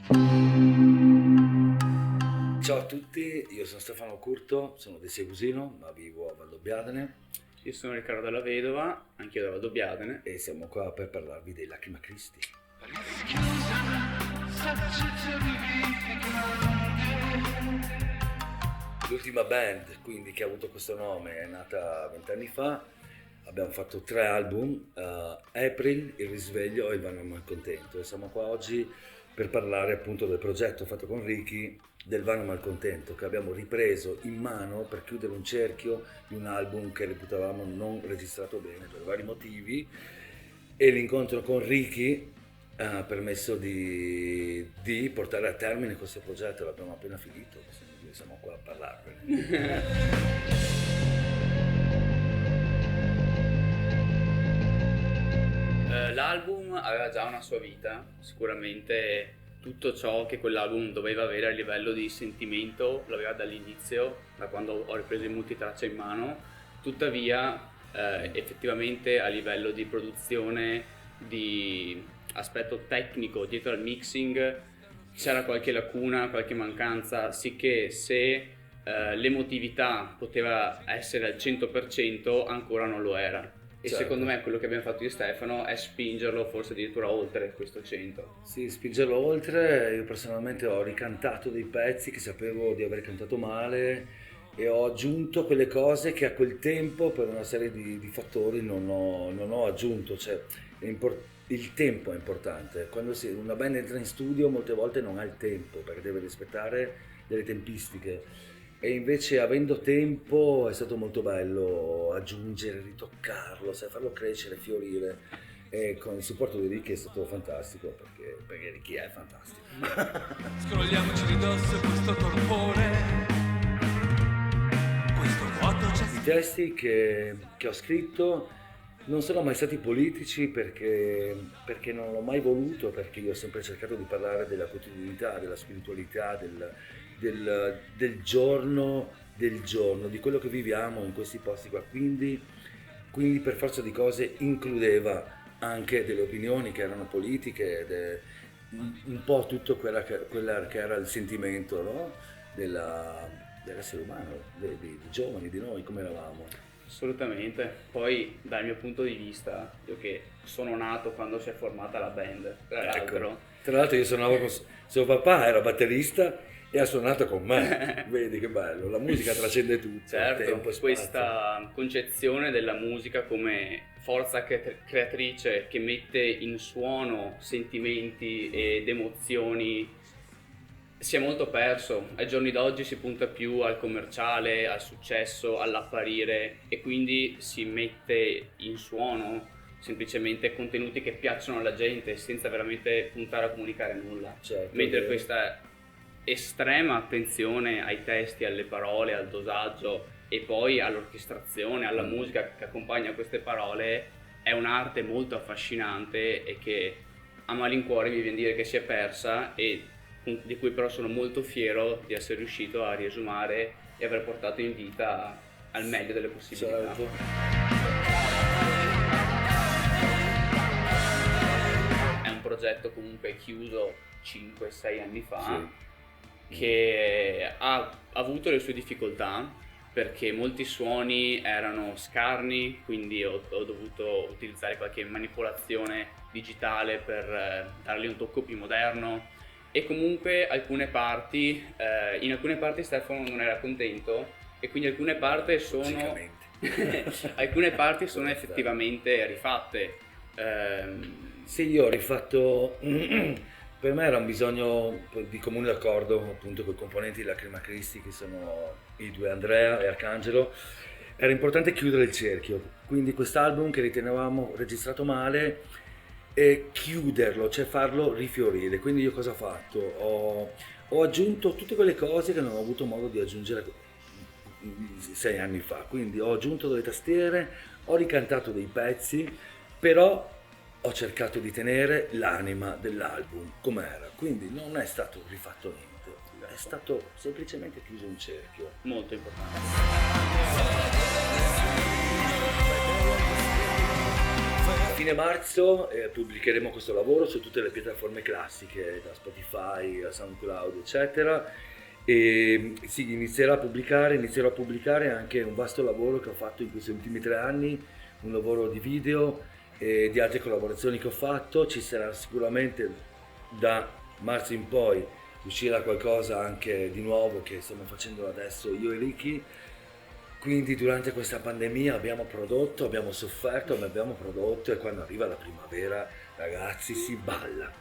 Ciao a tutti, io sono Stefano Curto, sono di Segusino, ma vivo a Valdobbiadene Io sono Riccardo Della Vedova, anch'io da Valdobbiadene. e siamo qua per parlarvi dei Lacrima Christi. L'ultima band, quindi, che ha avuto questo nome è nata 20 anni fa. Abbiamo fatto 3 album, April, Il Risveglio e Il Vano Malcontento, e siamo qua oggi per parlare appunto del progetto fatto con Ricky del Vano Malcontento, che abbiamo ripreso in mano per chiudere un cerchio di un album che reputavamo non registrato bene per vari motivi, e l'incontro con Ricky ha permesso di portare a termine questo progetto. L'abbiamo appena finito, siamo qua a parlarvene. L'album aveva già una sua vita, sicuramente tutto ciò che quell'album doveva avere a livello di sentimento l'aveva dall'inizio, da quando ho ripreso i multitraccia in mano. Tuttavia effettivamente a livello di produzione, di aspetto tecnico dietro al mixing c'era qualche lacuna, qualche mancanza, sicché se l'emotività poteva essere al 100% ancora non lo era. E Certo. secondo me quello che abbiamo fatto io e Stefano è spingerlo forse addirittura oltre questo 100. Sì, spingerlo oltre. Io personalmente ho ricantato dei pezzi che sapevo di aver cantato male e ho aggiunto quelle cose che a quel tempo, per una serie di fattori, non ho aggiunto. Cioè, il tempo è importante. Quando una band entra in studio molte volte non ha il tempo perché deve rispettare delle tempistiche. E invece, avendo tempo, è stato molto bello aggiungere, ritoccarlo, sai, farlo crescere, fiorire. E con il supporto di Ricky è stato fantastico, perché Ricky è fantastico. Scrolliamoci di dosso questo torpore, questo vuoto c'è. I testi che ho scritto non sono mai stati politici perché non l'ho mai voluto, perché io ho sempre cercato di parlare della quotidianità, della spiritualità, del giorno, di quello che viviamo in questi posti qua. Quindi per forza di cose includeva anche delle opinioni che erano politiche, un po' tutto quella che era il sentimento, no? Dell'essere umano, dei giovani, di noi, come eravamo. Assolutamente. Poi dal mio punto di vista, io che sono nato quando si è formata la band, tra l'altro. Ecco. Tra l'altro io suonavo con suo papà, era batterista e ha suonato con me. Vedi che bello, la musica trascende tutto, Certo, tempo e spazio. questa concezione della musica come forza creatrice che mette in suono sentimenti ed emozioni si è molto perso. Ai giorni d'oggi si punta più al commerciale, al successo, all'apparire, e quindi si mette in suono semplicemente contenuti che piacciono alla gente senza veramente puntare a comunicare nulla. Certo, Mentre vero. questa estrema attenzione ai testi, alle parole, al dosaggio e poi all'orchestrazione, alla musica che accompagna queste parole è un'arte molto affascinante e che a malincuore mi viene a dire che si è persa, e di cui però sono molto fiero di essere riuscito a riesumare e aver portato in vita al meglio delle possibilità. Certo. È un progetto comunque chiuso 5-6 anni fa, Sì. che ha avuto le sue difficoltà perché molti suoni erano scarni, quindi ho dovuto utilizzare qualche manipolazione digitale per dargli un tocco più moderno, e comunque in alcune parti Stefano non era contento, e quindi alcune parti sono Musicalmente. alcune parti sono effettivamente rifatte. Sì, io ho rifatto. Per me era un bisogno di comune accordo appunto con i componenti di Lacrima Christi, che sono i due Andrea e Arcangelo. Era importante chiudere il cerchio, quindi quest'album che ritenevamo registrato male, e chiuderlo, cioè farlo rifiorire. Quindi io cosa ho fatto? Ho aggiunto tutte quelle cose che non ho avuto modo di aggiungere 6 anni fa. Quindi ho aggiunto delle tastiere, ho ricantato dei pezzi, però ho cercato di tenere l'anima dell'album com'era. Quindi non è stato rifatto niente, è stato semplicemente chiuso un cerchio. Molto importante. fine marzo pubblicheremo questo lavoro su tutte le piattaforme classiche, da Spotify a SoundCloud, eccetera. E sì, inizierò a pubblicare anche un vasto lavoro che ho fatto in questi ultimi 3 anni, un lavoro di video e di altre collaborazioni che ho fatto. Ci sarà sicuramente da marzo in poi, uscirà qualcosa anche di nuovo che stiamo facendo adesso io e Ricky. Quindi durante questa pandemia abbiamo prodotto, abbiamo sofferto, ma abbiamo prodotto, e quando arriva la primavera, ragazzi, si balla.